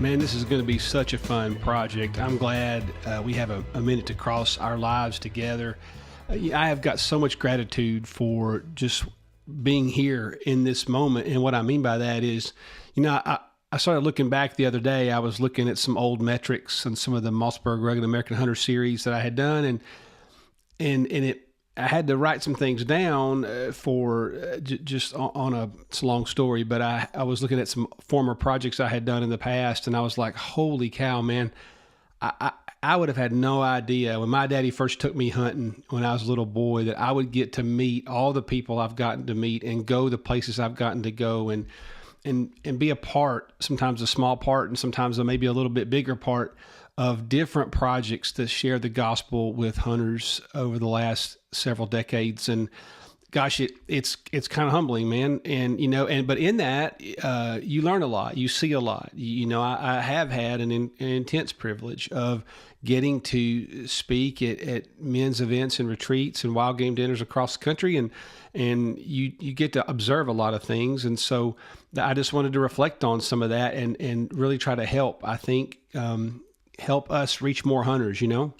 Man, this is going to be such a fun project. I'm glad we have a minute to cross our lives together. I have got so much gratitude for just being here in this moment. And what I mean by that is, I started looking back the other day. I was looking at some old metrics and some of the Mossberg Rugged American Hunter series that I had done. I had to write some things down for just on it's a long story, but I was looking at some former projects I had done in the past, and I was like, holy cow, man. I would have had no idea when my daddy first took me hunting when I was a little boy that I would get to meet all the people I've gotten to meet and go the places I've gotten to go and be a part, sometimes a small part and sometimes maybe a little bit bigger part of different projects that share the gospel with hunters over the last several decades. And gosh, it's kind of humbling, man. And but in that, you learn a lot, you see a lot. I have had an intense privilege of getting to speak at men's events and retreats and wild game dinners across the country, and you get to observe a lot of things. And so I just wanted to reflect on some of that and really try to help, I think, help us reach more hunters, So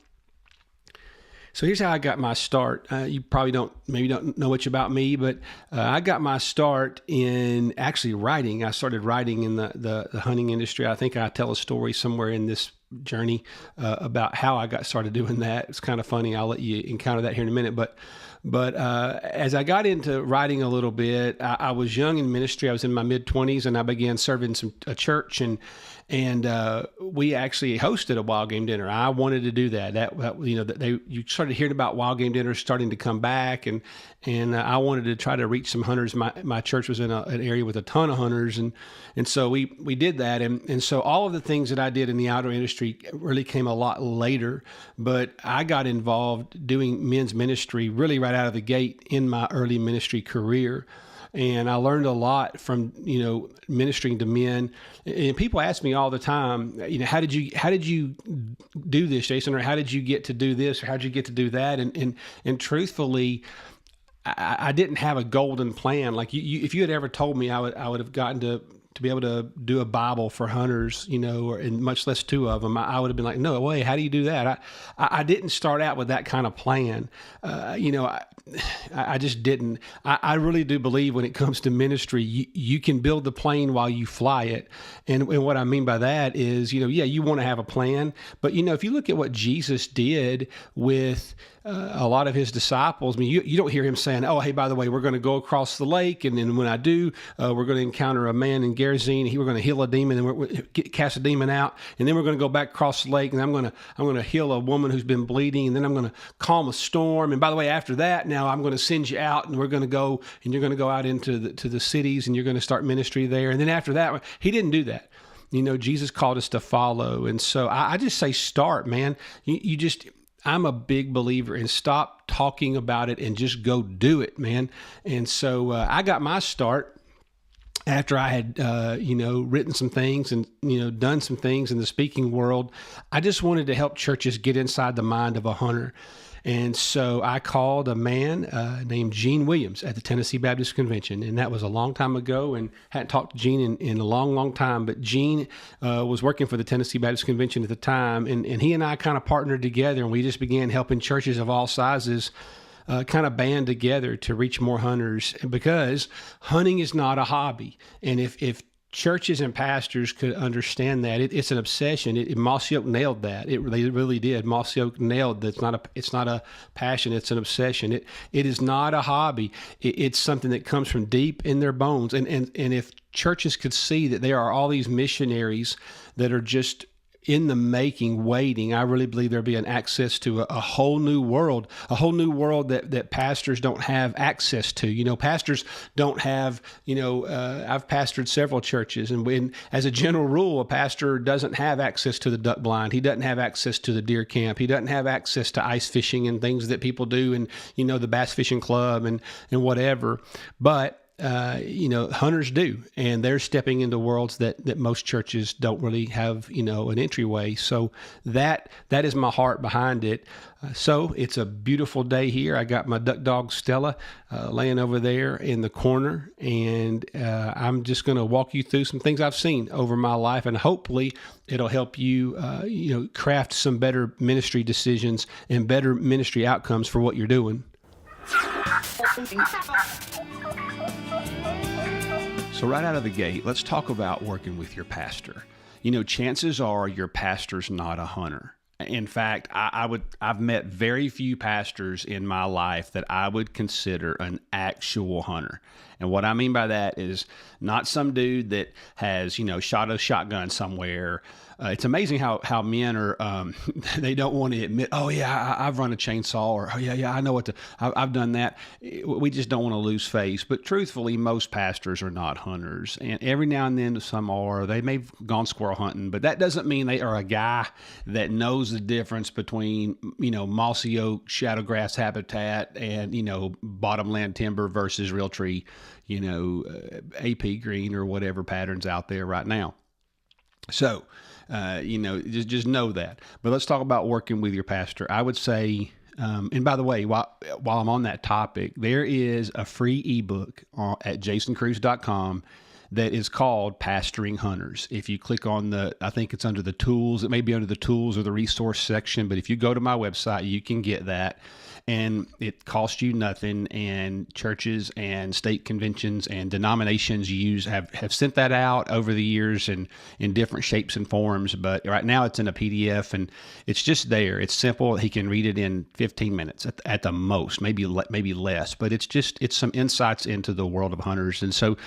here's how I got my start. You probably don't know much about me, but I got my start in actually writing. I started writing in the hunting industry. I think I tell a story somewhere in this journey about how I got started doing that. It's kind of funny. I'll let you encounter that here in a minute. But as I got into writing a little bit, I was young in ministry. I was in my mid-20s, and I began serving a church, and we actually hosted a wild game dinner. I wanted to do that. You started hearing about wild game dinners starting to come back, and I wanted to try to reach some hunters. My church was in an area with a ton of hunters, and so we did that, and so all of the things that I did in the outdoor industry really came a lot later. But I got involved doing men's ministry really right out of the gate in my early ministry career. And I learned a lot from, ministering to men. And people ask me all the time, how did you do this, Jason? Or how did you get to do this? Or how did you get to do that? And truthfully, I didn't have a golden plan. Like if you had ever told me I would have gotten to be able to do a Bible for hunters, and much less two of them, I would have been like, no way, how do you do that? I didn't start out with that kind of plan. I just didn't. I really do believe when it comes to ministry, you can build the plane while you fly it. And what I mean by that is, you want to have a plan. But, if you look at what Jesus did with a lot of his disciples, I mean, you don't hear him saying, oh, hey, by the way, we're going to go across the lake. And then when I do, we're going to encounter a man in Gerizim. We're going to heal a demon and we're cast a demon out. And then we're going to go back across the lake and I'm going to heal a woman who's been bleeding. And then I'm going to calm a storm. And by the way, after that, now I'm going to send you out and we're going to go and you're going to go out into the cities and you're going to start ministry there. And then after that, he didn't do that. Jesus called us to follow. And so I just say start, man. I'm a big believer in stop talking about it and just go do it, man. And so I got my start after I had, written some things and, done some things in the speaking world. I just wanted to help churches get inside the mind of a hunter. And so I called a man named Gene Williams at the Tennessee Baptist Convention. And that was a long time ago, and hadn't talked to Gene in a long, long time. But Gene was working for the Tennessee Baptist Convention at the time. And he and I kind of partnered together, and we just began helping churches of all sizes kind of band together to reach more hunters. Because hunting is not a hobby. And if churches and pastors could understand that it's an obsession. Mossy Oak nailed that. They really did. Mossy Oak nailed that. It's not a passion. It's an obsession. It is not a hobby. It's something that comes from deep in their bones. And if churches could see that there are all these missionaries that are just in the making, waiting, I really believe there'll be an access to a whole new world that pastors don't have access to. Pastors don't have, I've pastored several churches, and as a general rule, a pastor doesn't have access to the duck blind. He doesn't have access to the deer camp. He doesn't have access to ice fishing and things that people do and, the bass fishing club and whatever. But hunters do, and they're stepping into worlds that most churches don't really have, an entryway. So that is my heart behind it. So it's a beautiful day here. I got my duck dog Stella laying over there in the corner, and I'm just going to walk you through some things I've seen over my life, and hopefully it'll help you, craft some better ministry decisions and better ministry outcomes for what you're doing. So right out of the gate, let's talk about working with your pastor. Chances are your pastor's not a hunter. In fact, I've met very few pastors in my life that I would consider an actual hunter. And what I mean by that is not some dude that has, shot a shotgun somewhere. It's amazing how men are, they don't want to admit, oh yeah, I've run a chainsaw, or oh yeah, I know I've done that. We just don't want to lose face. But truthfully, most pastors are not hunters. And every now and then some are. They may have gone squirrel hunting, but that doesn't mean they are a guy that knows the difference between, mossy oak, shadowgrass habitat and, bottomland timber versus real tree, AP green or whatever patterns out there right now. So, just know that. But let's talk about working with your pastor. I would say, and by the way, while I'm on that topic, there is a free ebook at jasoncruz.com that is called Pastoring Hunters. If you click on I think it's under the tools, it may be under the tools or the resource section, but if you go to my website, you can get that. And it costs you nothing, and churches and state conventions and denominations have sent that out over the years and in different shapes and forms. But right now it's in a PDF, and it's just there. It's simple. He can read it in 15 minutes at the most, maybe less. But it's some insights into the world of hunters. And so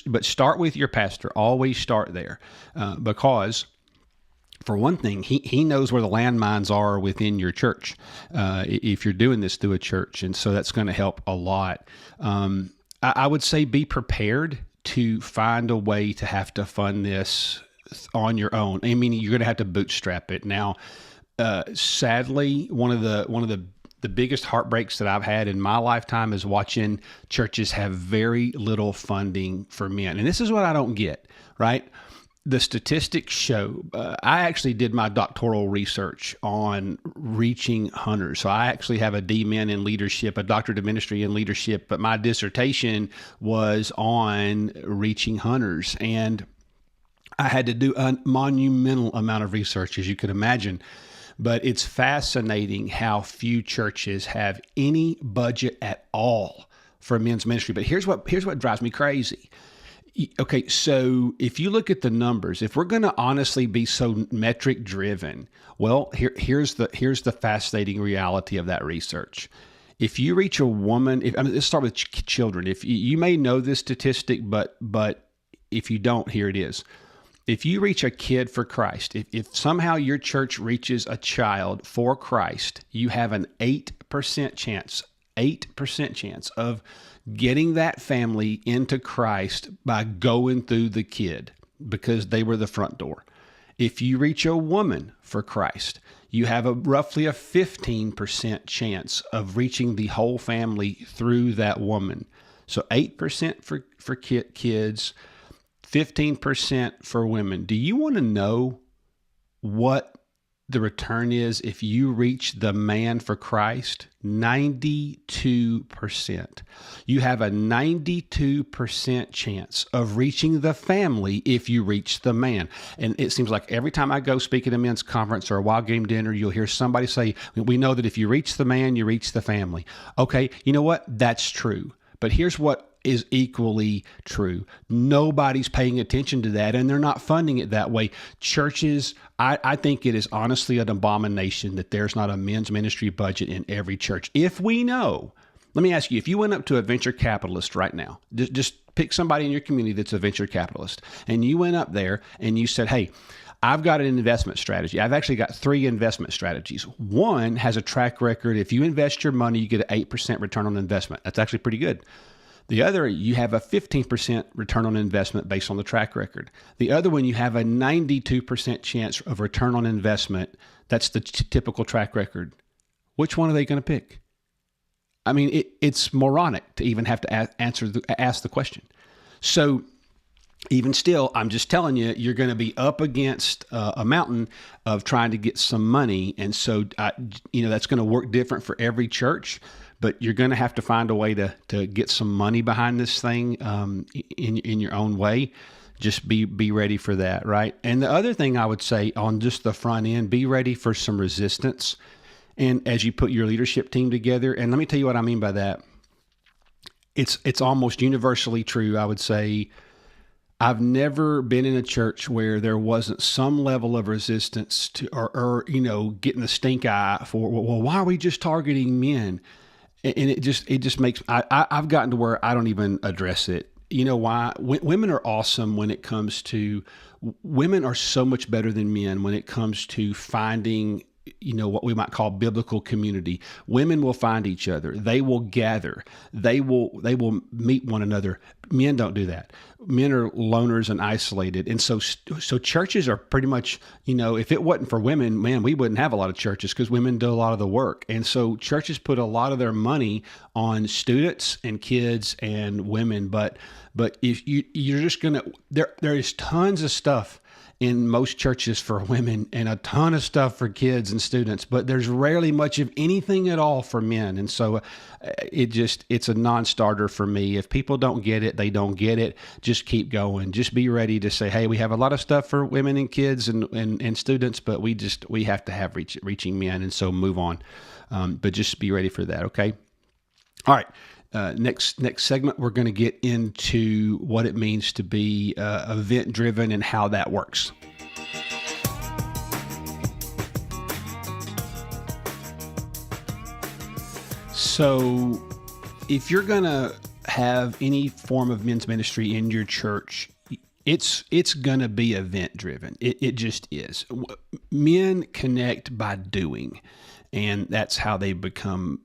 but start with your pastor. Always start there, because for one thing, he knows where the landmines are within your church, if you're doing this through a church. And so that's going to help a lot. I would say be prepared to find a way to have to fund this on your own. I mean, you're going to have to bootstrap it. Now, sadly, one of the biggest heartbreaks that I've had in my lifetime is watching churches have very little funding for men. And this is what I don't get, right? The statistics show, I actually did my doctoral research on reaching hunters. So I actually have a D-Min in leadership, a doctorate of ministry in leadership, but my dissertation was on reaching hunters. And I had to do a monumental amount of research, as you could imagine. But it's fascinating how few churches have any budget at all for men's ministry. But here's what drives me crazy. Okay, so if you look at the numbers, if we're going to honestly be so metric driven, well, here's the fascinating reality of that research. If you reach a woman, let's start with children. If you may know this statistic, but if you don't, here it is. If you reach a kid for Christ, if somehow your church reaches a child for Christ, you have an 8% chance of getting that family into Christ by going through the kid, because they were the front door. If you reach a woman for Christ, you have roughly a 15% chance of reaching the whole family through that woman. So 8% for kids, 15% for women. Do you want to know what the return is if you reach the man for Christ? 92%. You have a 92% chance of reaching the family if you reach the man. And it seems like every time I go speak at a men's conference or a wild game dinner, you'll hear somebody say, we know that if you reach the man, you reach the family. Okay, you know what? That's true. But here's what is equally true. Nobody's paying attention to that, and they're not funding it that way. Churches, I think it is honestly an abomination that there's not a men's ministry budget in every church. If we know, let me ask you, if you went up to a venture capitalist right now, just pick somebody in your community that's a venture capitalist, and you went up there and you said, hey, I've got an investment strategy. I've actually got 3 investment strategies. One has a track record. If you invest your money, you get an 8% return on investment. That's actually pretty good. The other, you have a 15% return on investment based on the track record. The other one, you have a 92% chance of return on investment. That's the typical track record. Which one are they going to pick? I mean, it's moronic to even have to ask the question. So even still, I'm just telling you, you're going to be up against a mountain of trying to get some money. And so, that's going to work different for every church, but you're going to have to find a way to get some money behind this thing in your own way. Just be ready for that, right? And the other thing I would say on just the front end, be ready for some resistance. And as you put your leadership team together, and let me tell you what I mean by that. It's almost universally true, I would say. I've never been in a church where there wasn't some level of resistance to, or getting the stink eye for, well, why are we just targeting men? And it just makes, I've gotten to where I don't even address it. You know why? Women are awesome when it comes to, women are so much better than men when it comes to finding what we might call biblical community. Women will find each other. They will gather. They will meet one another. Men don't do that. Men are loners and isolated. And so churches are pretty much, if it wasn't for women, man, we wouldn't have a lot of churches because women do a lot of the work. And so churches put a lot of their money on students and kids and women. But if you're just going to, there is tons of stuff in most churches for women and a ton of stuff for kids and students, but there's rarely much of anything at all for men. And so it's a non-starter for me. If people don't get it, they don't get it. Just keep going. Just be ready to say, hey, we have a lot of stuff for women and kids and students, but we have to have reaching men. And so move on. But just be ready for that. Okay. All right. Next segment, we're going to get into what it means to be event-driven and how that works. So if you're going to have any form of men's ministry in your church, it's going to be event-driven. It just is. Men connect by doing, and that's how they become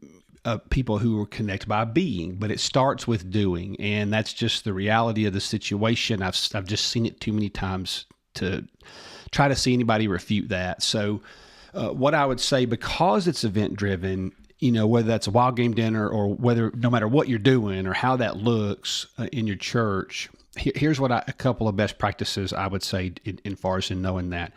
people who are connected by being, but it starts with doing, and that's just the reality of the situation. I've just seen it too many times to try to see anybody refute that. So what I would say, because it's event driven, whether that's a wild game dinner or no matter what you're doing or how that looks in your church, here's what a couple of best practices I would say in far as in knowing that.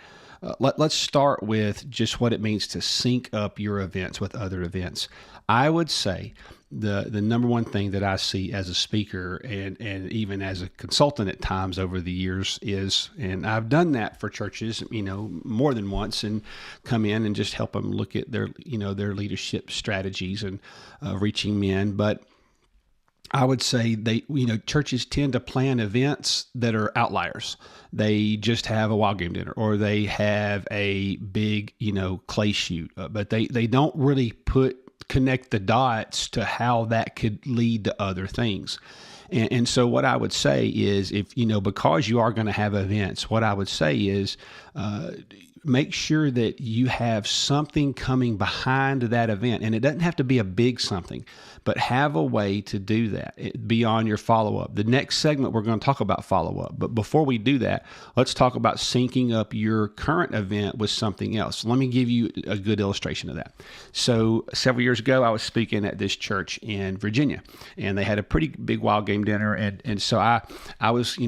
Let's start with just what it means to sync up your events with other events. I would say the number one thing that I see as a speaker and even as a consultant at times over the years is, and I've done that for churches, more than once, and come in and just help them look at their leadership strategies and reaching men. But I would say churches tend to plan events that are outliers. They just have a wild game dinner, or they have a big, clay shoot, but they don't really connect the dots to how that could lead to other things. And so what I would say is, if, because you are going to have events, what I would say is, make sure that you have something coming behind that event. And it doesn't have to be a big something, but have a way to do that beyond your follow-up. The next segment, we're going to talk about follow-up. But before we do that, let's talk about syncing up your current event with something else. Let me give you a good illustration of that. So several years ago, I was speaking at this church in Virginia, and they had a pretty big wild game dinner. And so I was,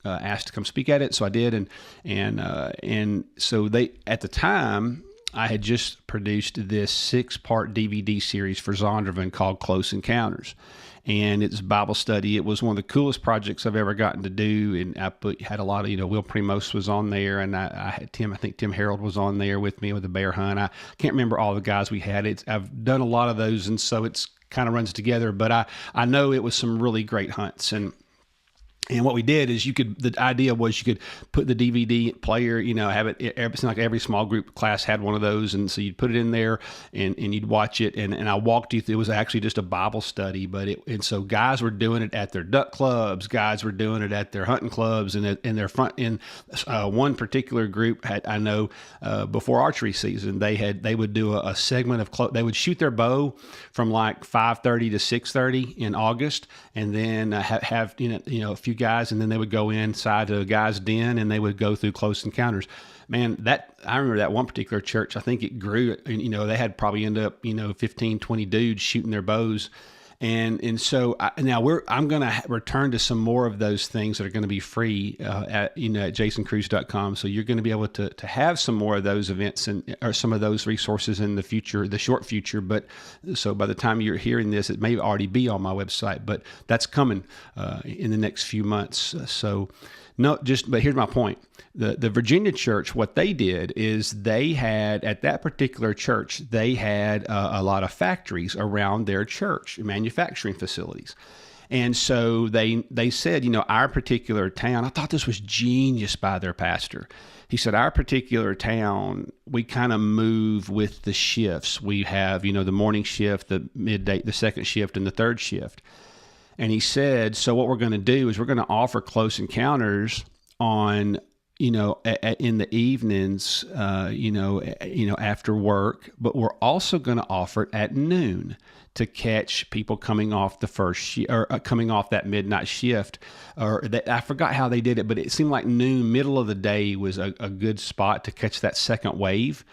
asked to come speak at it, so I did, and so they, at the time, I had just produced this 6-part DVD series for Zondervan called Close Encounters, and it's Bible study. It was one of the coolest projects I've ever gotten to do, and had a lot of, Will Primos was on there, and I had Tim. I think Tim Harold was on there with me with the bear hunt. I can't remember all the guys we had. I've done a lot of those, and so it's kind of runs together. But I know it was some really great hunts. And what we did is the idea was you could put the DVD player, have it, it's like every small group class had one of those. And so you'd put it in there and you'd watch it. And I walked you through, it was actually just a Bible study, and so guys were doing it at their duck clubs, guys were doing it at their hunting clubs, and in their front, one particular group had, I know, before archery season, they would do a segment of, they would shoot their bow from like 5:30 to 6:30 in August. And then have, a few guys, and then they would go inside to a guy's den and they would go through close encounters. Man, I remember that one particular church, I think it grew, and, they had probably end up, 15, 20 dudes shooting their bows. And so I'm going to return to some more of those things that are going to be free at jasoncruz.com. So you're going to be able to have some more of those events or some of those resources in the future, the short future. But so by the time you're hearing this, it may already be on my website, but that's coming in the next few months. But here's my point. The Virginia church, what they did is they had, at that particular church, they had a lot of factories around their church, manufacturing facilities. And so they said, our particular town, I thought this was genius by their pastor. He said, our particular town, we kind of move with the shifts. We have, the morning shift, the midday, the second shift, and the third shift. And he said, so what we're going to do is we're going to offer close encounters on, in the evenings, after work, but we're also going to offer it at noon to catch people coming off the first shift or coming off that midnight shift. I forgot how they did it, but it seemed like noon, middle of the day, was a good spot to catch that second wave.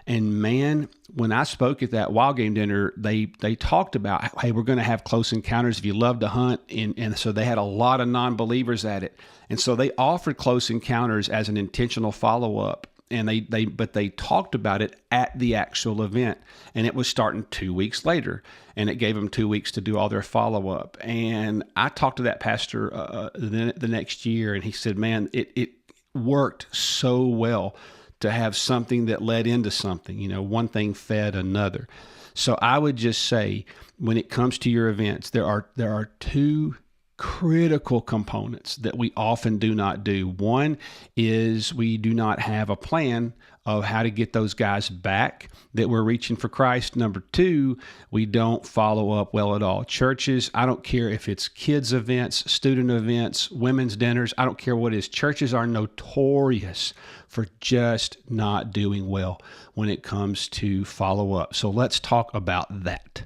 And man, when I spoke at that wild game dinner, they talked about, hey, we're going to have close encounters if you love to hunt. And so they had a lot of non-believers at it. And so they offered close encounters as an intentional follow-up. And they talked about it at the actual event. And it was starting 2 weeks later. And it gave them 2 weeks to do all their follow-up. And I talked to that pastor the next year, and he said, man, it worked so well to have something that led into something, one thing fed another. So I would just say, when it comes to your events, there are two critical components that we often do not do. One is we do not have a plan of how to get those guys back that we're reaching for Christ. Number two, we don't follow up well at all. Churches, I don't care if it's kids events, student events, women's dinners, I don't care what it is. Churches are notorious for just not doing well when it comes to follow up. So let's talk about that.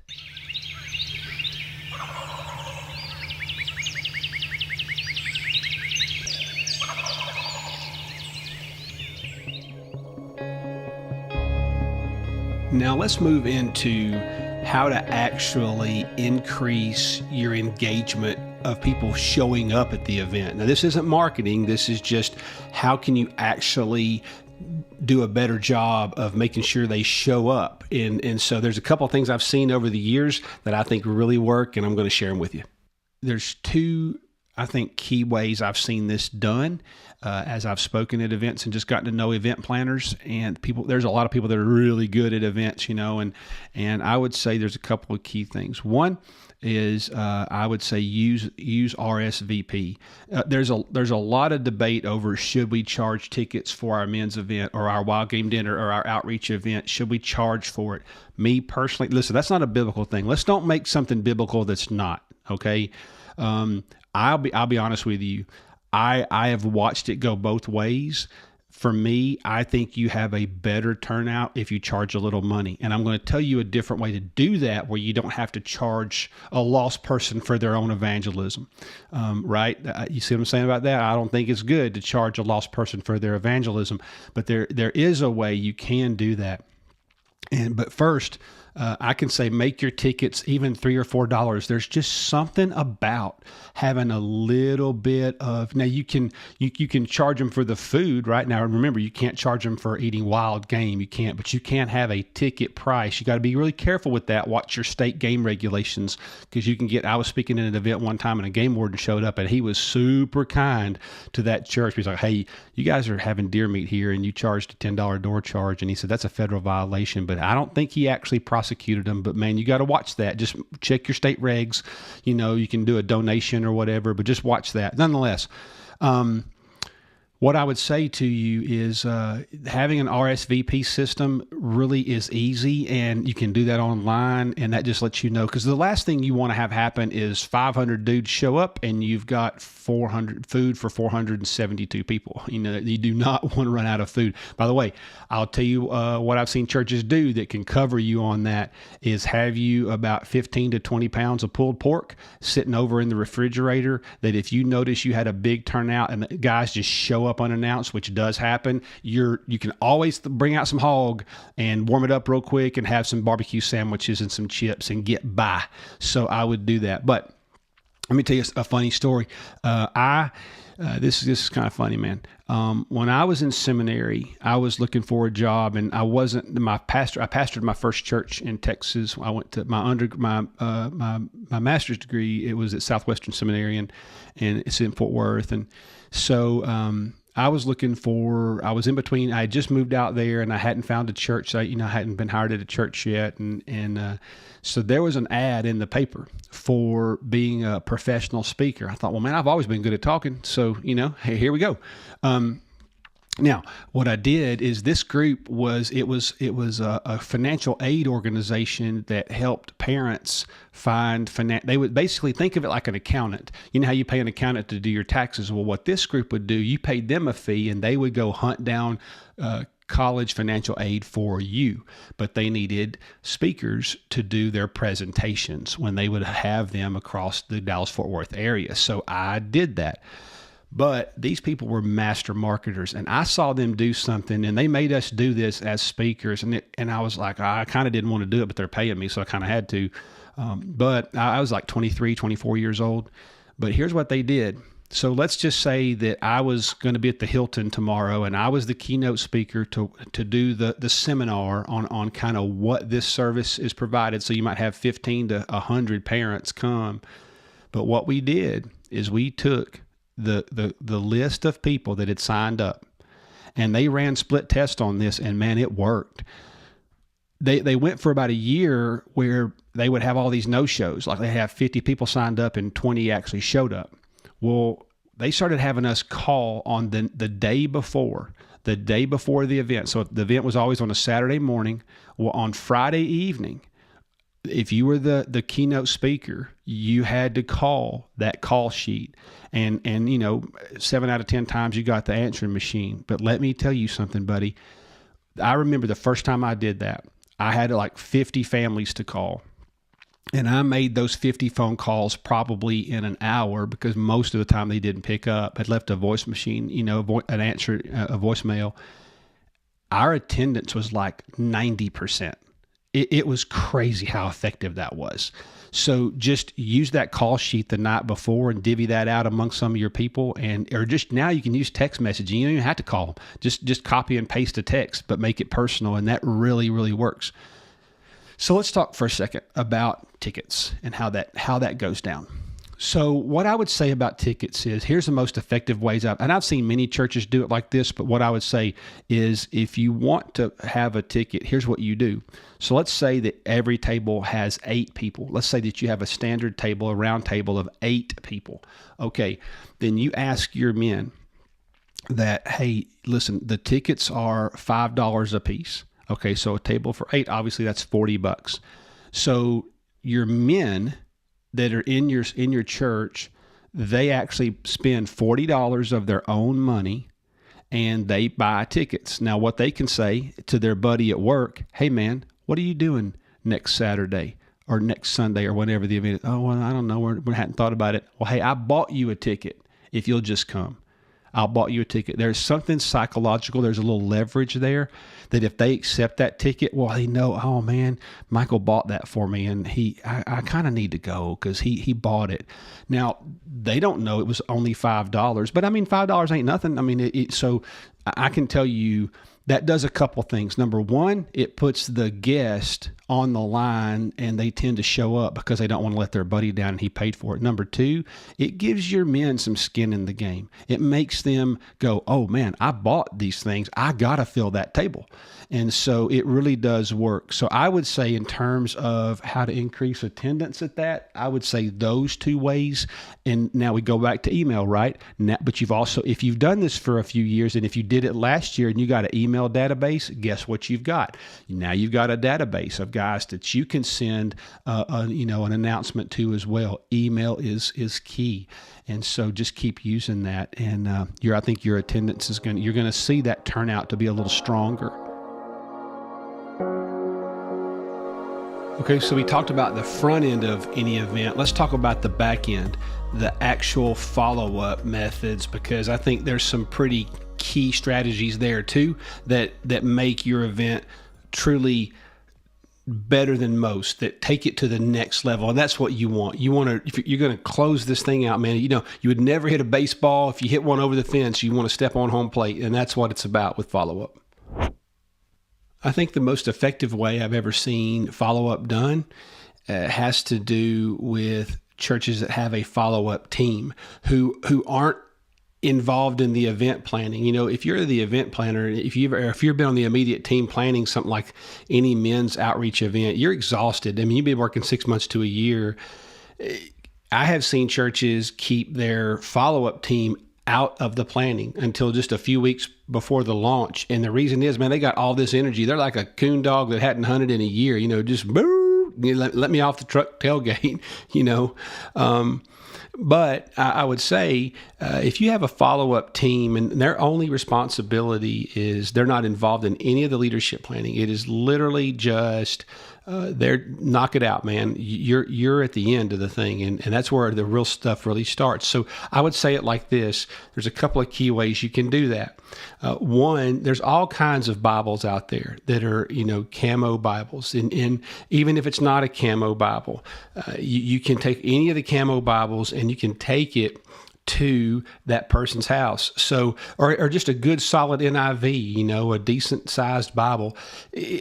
Now let's move into how to actually increase your engagement of people showing up at the event. Now this isn't marketing, this is just how can you actually do a better job of making sure they show up. And so there's a couple of things I've seen over the years that I think really work, and I'm going to share them with you. There's two, I think, key ways I've seen this done as I've spoken at events and just gotten to know event planners and people. There's a lot of people that are really good at events, and I would say there's a couple of key things. One is I would say use RSVP. There's a lot of debate over should we charge tickets for our men's event or our wild game dinner or our outreach event. Should we charge for it? Me personally, listen, that's not a biblical thing. Let's don't make something biblical that's not. Okay. I'll be honest with you. I have watched it go both ways. For me, I think you have a better turnout if you charge a little money. And I'm going to tell you a different way to do that where you don't have to charge a lost person for their own evangelism, right? You see what I'm saying about that? I don't think it's good to charge a lost person for their evangelism, but there is a way you can do that. But first, I can say make your tickets even $3 or $4. There's just something about having a little bit of, now you can charge them for the food, right? Now remember, you can't charge them for eating wild game. You can't, but you can have a ticket price. You got to be really careful with that. Watch your state game regulations, because you can get, I was speaking at an event one time and a game warden showed up and he was super kind to that church. He's like, hey, you guys are having deer meat here and you charged a $10 door charge. And he said, that's a federal violation, but I don't think he actually prosecuted them. But man, you got to watch that. Just check your state regs. You can do a donation or whatever, but just watch that. Nonetheless, What I would say to you is having an RSVP system really is easy, and you can do that online, and that just lets you know. Because the last thing you want to have happen is 500 dudes show up and you've got 400 food for 472 people. You do not want to run out of food. By the way, I'll tell you what I've seen churches do that can cover you on that is have you about 15 to 20 pounds of pulled pork sitting over in the refrigerator, that if you notice you had a big turnout and the guys just show up unannounced, which does happen, you can always bring out some hog and warm it up real quick and have some barbecue sandwiches and some chips and get by. So I would do that. But let me tell you a funny story. This is kind of funny, man. When I was in seminary, I was looking for a job, and I pastored my first church in Texas. I went to my master's degree. It was at Southwestern Seminary, and it's in Fort Worth. And so I was in between. I had just moved out there, and I hadn't found a church. I hadn't been hired at a church yet, and so there was an ad in the paper for being a professional speaker. I thought, well, man, I've always been good at talking, so hey, here we go. Now, what I did is this group was a financial aid organization that helped parents find they would basically think of it like an accountant. You know how you pay an accountant to do your taxes? Well, what this group would do, you paid them a fee and they would go hunt down college financial aid for you, but they needed speakers to do their presentations when they would have them across the Dallas-Fort Worth area. So I did that. But these people were master marketers, and I saw them do something, and they made us do this as speakers. And I was like, I kind of didn't want to do it, but they're paying me, so I kind of had to. But I was like 23, 24 years old. But here's what they did. So let's just say that I was going to be at the Hilton tomorrow, and I was the keynote speaker to do the seminar on kind of what this service is provided. So you might have 15 to 100 parents come. But what we did is we took the list of people that had signed up, and they ran split tests on this, and man, it worked. They went for about a year where they would have all these no-shows, like they have 50 people signed up and 20 actually showed up. Well, they started having us call on the day before the event. So the event was always on a Saturday morning. Well, on Friday evening, if you were the keynote speaker, you had to call that call sheet. And 7 out of 10 times you got the answering machine. But let me tell you something, buddy. I remember the first time I did that, I had like 50 families to call. And I made those 50 phone calls probably in an hour, because most of the time they didn't pick up. Had left a voice machine, a voicemail. Our attendance was like 90%. It was crazy how effective that was. So just use that call sheet the night before and divvy that out among some of your people, or just now you can use text messaging. You don't even have to call them. Just copy and paste a text, but make it personal, and that really, really works. So let's talk for a second about tickets and how that goes down. So what I would say about tickets is, here's the most effective ways and I've seen many churches do it like this, but what I would say is, if you want to have a ticket, here's what you do. So let's say that every table has 8 people. Let's say that you have a standard table, a round table of 8 people. Okay, then you ask your men that, hey, listen, the tickets are $5 a piece. Okay, so a table for 8, obviously that's $40. So your men that are in your church, they actually spend $40 of their own money, and they buy tickets. Now, what they can say to their buddy at work, hey man, what are you doing next Saturday or next Sunday or whenever the event is? Oh, well, I don't know. We hadn't thought about it. Well, hey, I bought you a ticket if you'll just come. I bought you a ticket. There's something psychological. There's a little leverage there that if they accept that ticket, well, they know, oh man, Michael bought that for me, and I kind of need to go because he bought it. Now, they don't know it was only $5, but I mean, $5 ain't nothing. I mean, so I can tell you that does a couple things. Number one, it puts the guest on the line, and they tend to show up because they don't want to let their buddy down and he paid for it. Number two, it gives your men some skin in the game. It makes them go, oh man, I bought these things. I got to fill that table. And so it really does work. So I would say, in terms of how to increase attendance at that, I would say those two ways. And now we go back to email, right? Now, but you've also, if you've done this for a few years, and if you did it last year and you got an email database, guess what you've got? Now you've got a database of guys that you can send an announcement to as well. Email is key. And so just keep using that. And I think your attendance you're going to see that turn out to be a little stronger. Okay, so we talked about the front end of any event. Let's talk about the back end, the actual follow-up methods, because I think there's some pretty key strategies there too that make your event truly better than most, that take it to the next level. And that's what you want. You want to, if you're going to close this thing out, man, you would never hit a baseball. If you hit one over the fence, you want to step on home plate. And that's what it's about with follow-up. I think the most effective way I've ever seen follow-up done has to do with churches that have a follow-up team who aren't involved in the event planning. If you're the event planner, if you've been on the immediate team planning something like any men's outreach event, you're exhausted. I mean, you've been working 6 months to a year. I have seen churches keep their follow-up team out of the planning until just a few weeks before the launch. And the reason is, man, they got all this energy. They're like a coon dog that hadn't hunted in a year, just let me off the truck tailgate, But I would say if you have a follow-up team and their only responsibility is they're not involved in any of the leadership planning, it is literally just they're knock it out, man. You're at the end of the thing, and that's where the real stuff really starts. So I would say it like this. There's a couple of key ways you can do that. One, there's all kinds of Bibles out there that are, camo Bibles. And even if it's not a camo Bible, you can take any of the camo Bibles and you can take it to that person's house. So, or just a good solid NIV, a decent sized Bible.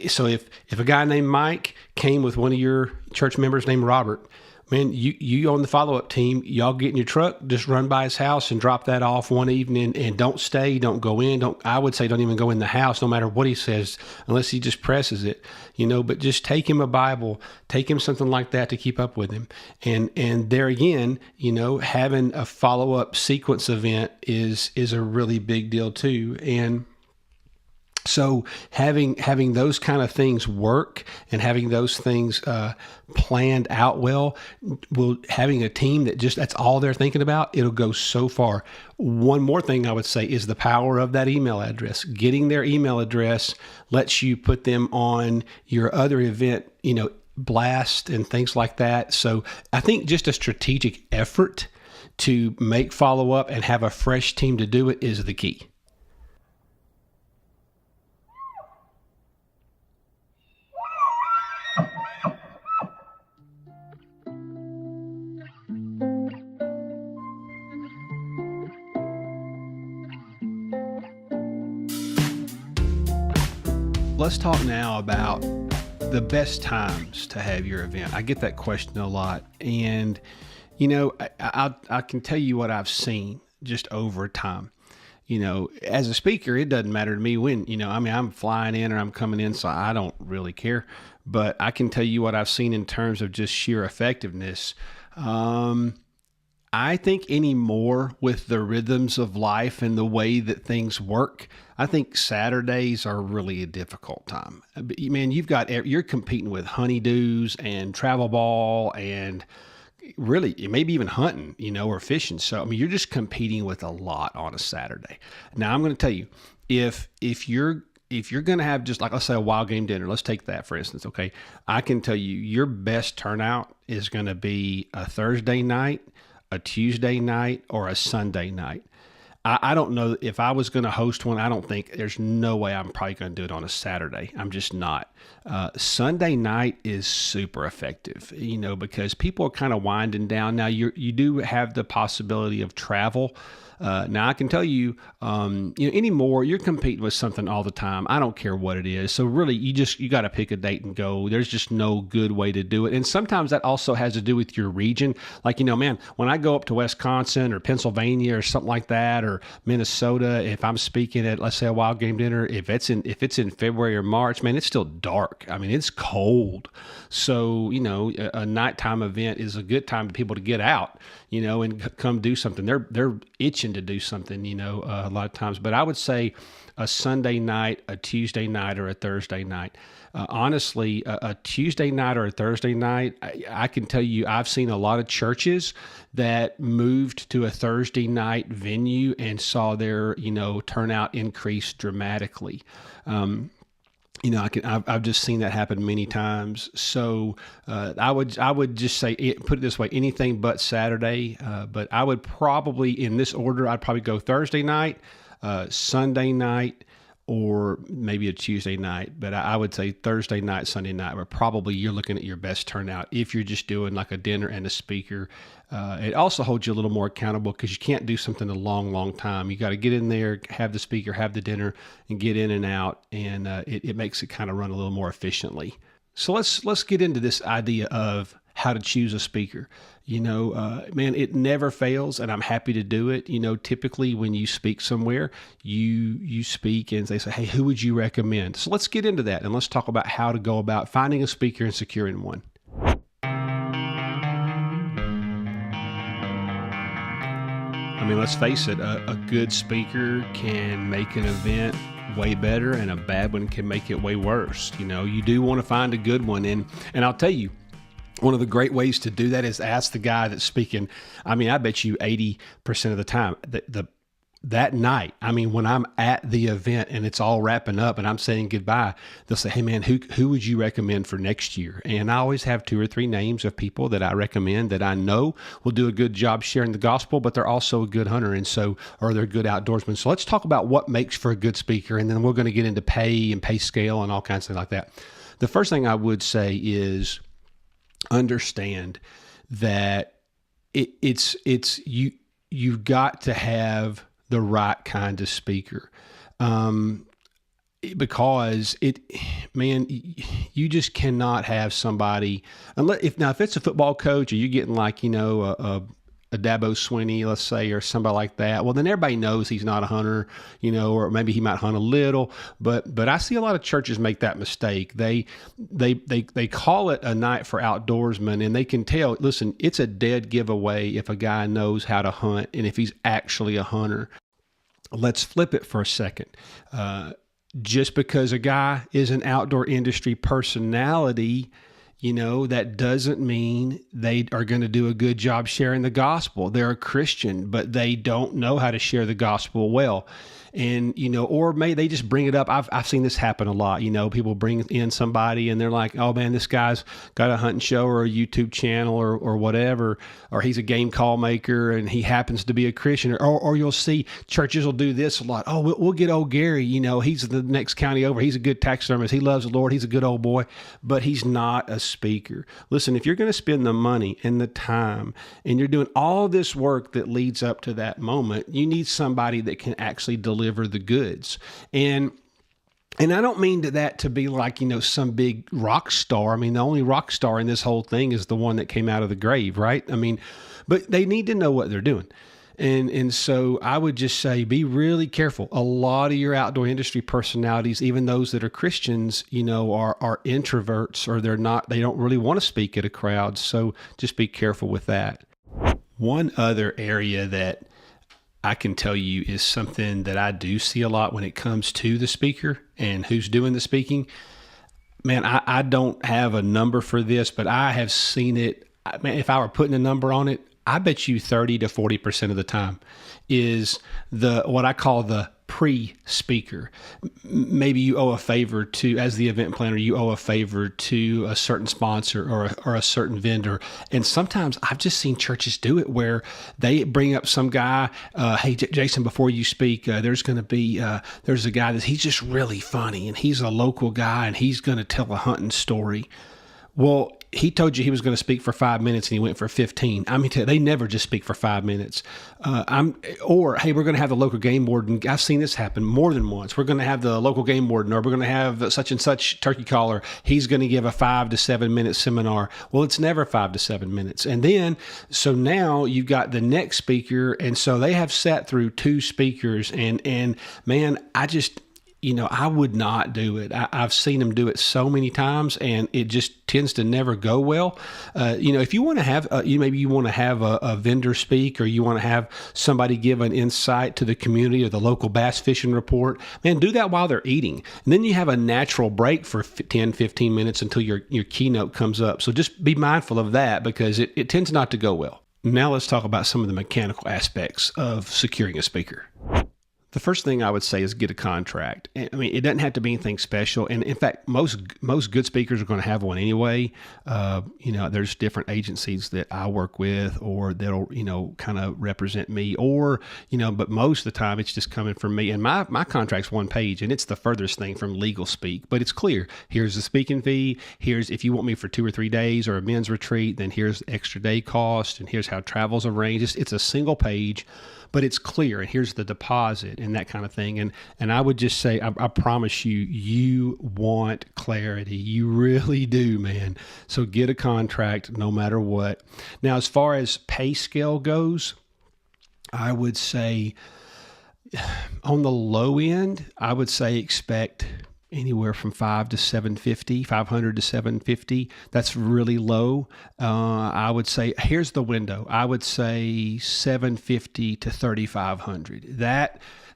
So if a guy named Mike came with one of your church members named Robert, man, you on the follow-up team, y'all get in your truck, just run by his house and drop that off one evening, and don't don't go in. I would say don't even go in the house, no matter what he says, unless he just presses it, but just take him a Bible, take him something like that to keep up with him. And there again, having a follow-up sequence event is a really big deal too. And so having those kind of things work and having those things planned out well, having a team that's all they're thinking about, it'll go so far. One more thing I would say is the power of that email address. Getting their email address lets you put them on your other event, blast and things like that. So I think just a strategic effort to make follow up and have a fresh team to do it is the key. Let's talk now about the best times to have your event. I get that question a lot. And, I can tell you what I've seen just over time. As a speaker, it doesn't matter to me when, I'm flying in or I'm coming in, so I don't really care. But I can tell you what I've seen in terms of just sheer effectiveness. I think anymore with the rhythms of life and the way that things work, I think Saturdays are really a difficult time. Man, you're competing with honeydews and travel ball and really maybe even hunting, or fishing. So, you're just competing with a lot on a Saturday. Now, I'm going to tell you, if you're going to have just like, let's say a wild game dinner, let's take that for instance. Okay. I can tell you your best turnout is going to be a Thursday night, a Tuesday night, or a Sunday night. I don't know if I was going to host one. I don't think there's no way I'm probably going to do it on a Saturday. I'm just not. Sunday night is super effective, because people are kind of winding down. Now you do have the possibility of travel Now I can tell you, anymore, you're competing with something all the time. I don't care what it is. So really, you got to pick a date and go. There's just no good way to do it. And sometimes that also has to do with your region. Like, man, when I go up to Wisconsin or Pennsylvania or something like that, or Minnesota, if I'm speaking at, let's say, a Wild Game Dinner, if it's in February or March, man, it's still dark. I mean, it's cold. So, a nighttime event is a good time for people to get out, and come do something. They're itching to do something, a lot of times. But I would say a Sunday night, a Tuesday night, or a Thursday night. Honestly, a Tuesday night or a Thursday night, I can tell you I've seen a lot of churches that moved to a Thursday night venue and saw their, turnout increase dramatically. I've just seen that happen many times. So I would just say, put it this way, anything but Saturday. But I would probably, in this order, I'd probably go Thursday night, Sunday night, or maybe a Tuesday night. But I would say Thursday night, Sunday night, where probably you're looking at your best turnout if you're just doing like a dinner and a speaker. It also holds you a little more accountable because you can't do something a long, long time. You got to get in there, have the speaker, have the dinner, and get in and out, and it makes it kind of run a little more efficiently. So let's get into this idea of how to choose a speaker. Man, it never fails, and I'm happy to do it. Typically when you speak somewhere, you speak and they say, hey, who would you recommend? So let's get into that, and let's talk about how to go about finding a speaker and securing one. I mean, let's face it, a good speaker can make an event way better, and a bad one can make it way worse. You do want to find a good one, and I'll tell you, one of the great ways to do that is ask the guy that's speaking. I mean, I bet you 80% of the time that night, I mean, when I'm at the event and it's all wrapping up and I'm saying goodbye, they'll say, hey man, who would you recommend for next year? And I always have 2 or 3 names of people that I recommend that I know will do a good job sharing the gospel, but they're also a good hunter. Or they're good outdoorsmen. So let's talk about what makes for a good speaker. And then we're going to get into pay and pay scale and all kinds of things like that. The first thing I would say is understand that you've got to have the right kind of speaker, because you just cannot have somebody if it's a football coach, or you're getting like a Dabo Swinney, let's say, or somebody like that. Well, then everybody knows he's not a hunter, or maybe he might hunt a little. But I see a lot of churches make that mistake. They call it a night for outdoorsmen, and they can tell. Listen, it's a dead giveaway if a guy knows how to hunt and if he's actually a hunter. Let's flip it for a second. Just because a guy is an outdoor industry personality, that doesn't mean they are going to do a good job sharing the gospel. They're a Christian, but they don't know how to share the gospel well. And, or maybe they just bring it up. I've seen this happen a lot. People bring in somebody and they're like, oh man, this guy's got a hunting show or a YouTube channel or whatever, or he's a game call maker and he happens to be a Christian. Or you'll see churches will do this a lot. Oh, we'll get old Gary, he's the next county over. He's a good taxidermist. He loves the Lord. He's a good old boy, but he's not a speaker. Listen, if you're going to spend the money and the time and you're doing all this work that leads up to that moment, you need somebody that can actually deliver the goods. And I don't mean that to be like, some big rock star. I mean, the only rock star in this whole thing is the one that came out of the grave, right? I mean, but they need to know what they're doing. And so I would just say, be really careful. A lot of your outdoor industry personalities, even those that are Christians, are introverts, or they don't really want to speak at a crowd. So just be careful with that. One other area that I can tell you is something that I do see a lot when it comes to the speaker and who's doing the speaking. Man, I don't have a number for this, but I have seen it. Man, if I were putting a number on it, I bet you 30 to 40% of the time is what I call the pre-speaker. Maybe you owe a favor to, as the event planner, you owe a favor to a certain sponsor or a certain vendor. And sometimes I've just seen churches do it where they bring up some guy, hey, Jason, before you speak, there's a guy he's just really funny and he's a local guy and he's going to tell a hunting story. Well, he told you he was going to speak for 5 minutes and he went for 15. I mean, they never just speak for 5 minutes. Hey, we're going to have the local game warden. I've seen this happen more than once. We're going to have the local game warden, or we're going to have such and such turkey caller. He's going to give a 5 to 7 minute seminar. Well, it's never 5 to 7 minutes. And then, so now you've got the next speaker. And so they have sat through 2 speakers and man, I would not do it. I've seen them do it so many times, and it just tends to never go well. If you want to have, maybe you want to have a vendor speak, or you want to have somebody give an insight to the community or the local bass fishing report, man, do that while they're eating. And then you have a natural break for 10, 15 minutes until your keynote comes up. So just be mindful of that, because it tends not to go well. Now let's talk about some of the mechanical aspects of securing a speaker. The first thing I would say is get a contract. I mean, it doesn't have to be anything special. And in fact, most good speakers are going to have one anyway. There's different agencies that I work with, or that'll, kind of represent me, or, but most of the time it's just coming from me. And my contract's 1 page, and it's the furthest thing from legal speak, but it's clear. Here's the speaking fee. Here's, if you want me for 2 or 3 days or a men's retreat, then here's the extra day cost, and here's how travel's arranged. It's a single page, but it's clear, and here's the deposit and that kind of thing. And I would just say, I promise you want clarity. You really do, man. So get a contract no matter what. Now, as far as pay scale goes, I would say on the low end, I would say expect anywhere from $500 to $750. That's really low. I would say, here's the window. I would say $750 to $3,500.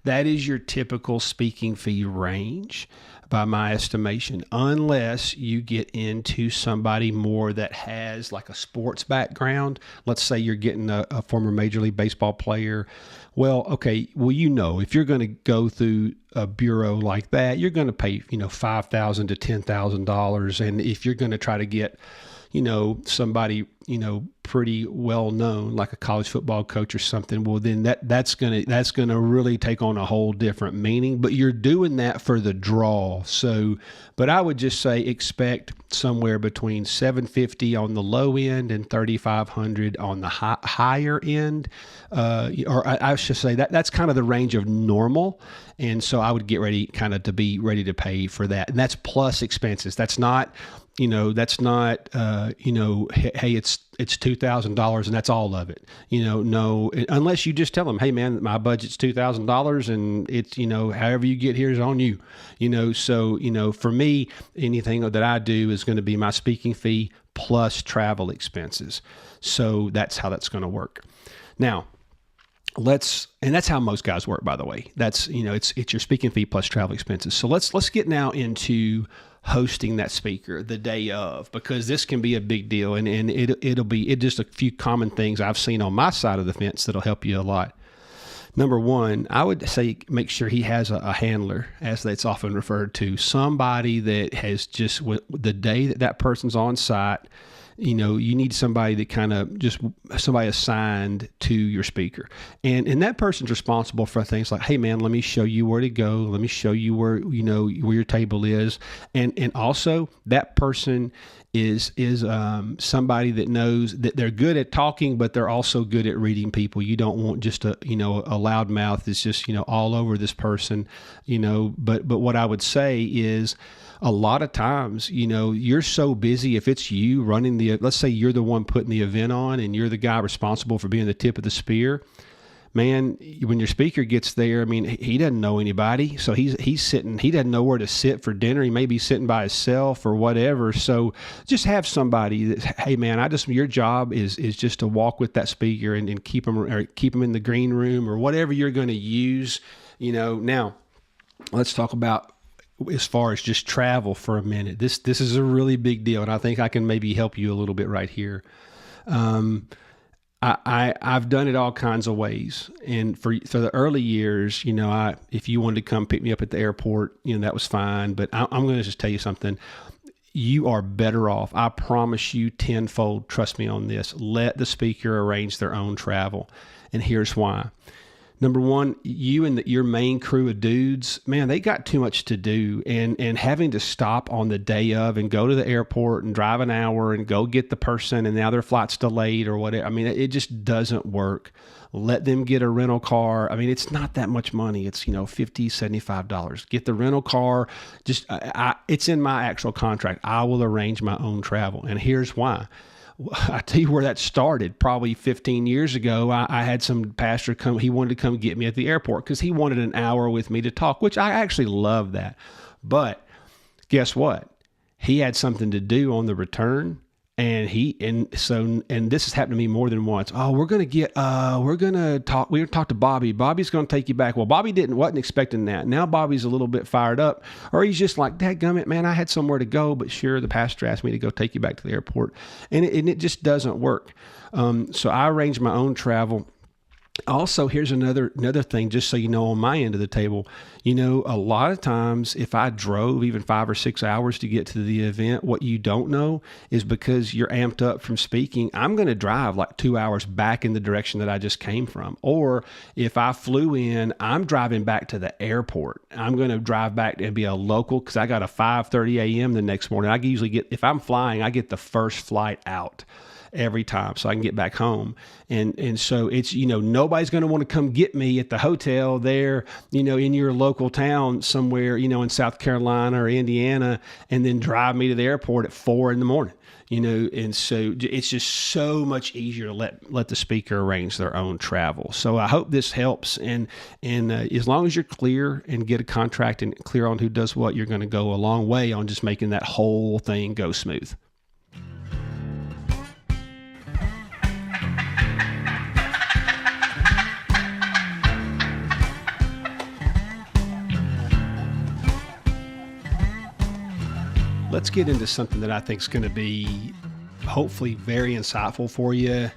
That is your typical speaking fee range by my estimation, unless you get into somebody more that has like a sports background. Let's say you're getting a former Major League Baseball player. Well, okay, if you're going to go through a bureau like that, you're going to pay, $5,000 to $10,000. And if you're going to try to get, somebody, pretty well known, like a college football coach or something, well, then that's going to really take on a whole different meaning, but you're doing that for the draw. So, but I would just say expect somewhere between $750 on the low end and $3,500 on the higher end. Or I should say that's kind of the range of normal. And so I would get ready to be ready to pay for that. And that's plus expenses. That's not, hey, it's $2,000 and that's all of it. No, unless you just tell them, hey man, my budget's $2,000 and it's, however you get here is on you. So, for me, anything that I do is going to be my speaking fee plus travel expenses. So that's how that's going to work. Now, and that's how most guys work, by the way. That's, it's your speaking fee plus travel expenses. So let's get now into hosting that speaker the day of, because this can be a big deal, and it'll be just a few common things I've seen on my side of the fence that'll help you a lot. Number one, I would say make sure he has a handler, as that's often referred to, somebody that has just, the day that person's on site, you need somebody that kind of just somebody assigned to your speaker. And that person's responsible for things like, hey man, let me show you where to go. Let me show you where, where your table is. And also that person is somebody that knows that they're good at talking, but they're also good at reading people. You don't want just a loud mouth that's just, all over this person, but what I would say is, a lot of times, you're so busy. If it's you running let's say you're the one putting the event on and you're the guy responsible for being the tip of the spear, man, when your speaker gets there, I mean, he doesn't know anybody. So he's sitting, he doesn't know where to sit for dinner. He may be sitting by himself or whatever. So just have somebody that, hey man, your job is just to walk with that speaker and keep them in the green room or whatever you're going to use, Now let's talk about, as far as just travel for a minute. This is a really big deal, and I think I can maybe help you a little bit right here. I've done it all kinds of ways, and for the early years, if you wanted to come pick me up at the airport, that was fine. But I'm going to just tell you something. You are better off. I promise you tenfold. Trust me on this. Let the speaker arrange their own travel, and here's why. Number one, you and your main crew of dudes, man, they got too much to do, and having to stop on the day of and go to the airport and drive an hour and go get the person, and now their flight's delayed or whatever. I mean, it just doesn't work. Let them get a rental car. I mean, it's not that much money. It's, $50, $75. Get the rental car. Just it's in my actual contract. I will arrange my own travel, and here's why. I tell you where that started. Probably 15 years ago, I had some pastor come. He wanted to come get me at the airport because he wanted an hour with me to talk, which I actually love that. But guess what? He had something to do on the return, and this has happened to me more than once. Oh, we're gonna talk. We're gonna talk to Bobby. Bobby's gonna take you back. Well, Bobby wasn't expecting that. Now Bobby's a little bit fired up, or he's just like, dadgummit, man, I had somewhere to go, but sure, the pastor asked me to go take you back to the airport, and it just doesn't work. So I arranged my own travel. Also, here's another thing, just so you know, on my end of the table, a lot of times if I drove even 5 or 6 hours to get to the event, what you don't know is because you're amped up from speaking, I'm going to drive like 2 hours back in the direction that I just came from. Or if I flew in, I'm driving back to the airport. I'm going to drive back and be a local because I got a 5:30 a.m. the next morning. I usually if I'm flying, I get the first flight out every time so I can get back home. And so it's, nobody's going to want to come get me at the hotel there, in your local town somewhere, in South Carolina or Indiana, and then drive me to the airport at 4 a.m. And so it's just so much easier to let the speaker arrange their own travel. So I hope this helps. And as long as you're clear and get a contract and clear on who does what, you're going to go a long way on just making that whole thing go smooth. Let's get into something that I think is going to be hopefully very insightful for you.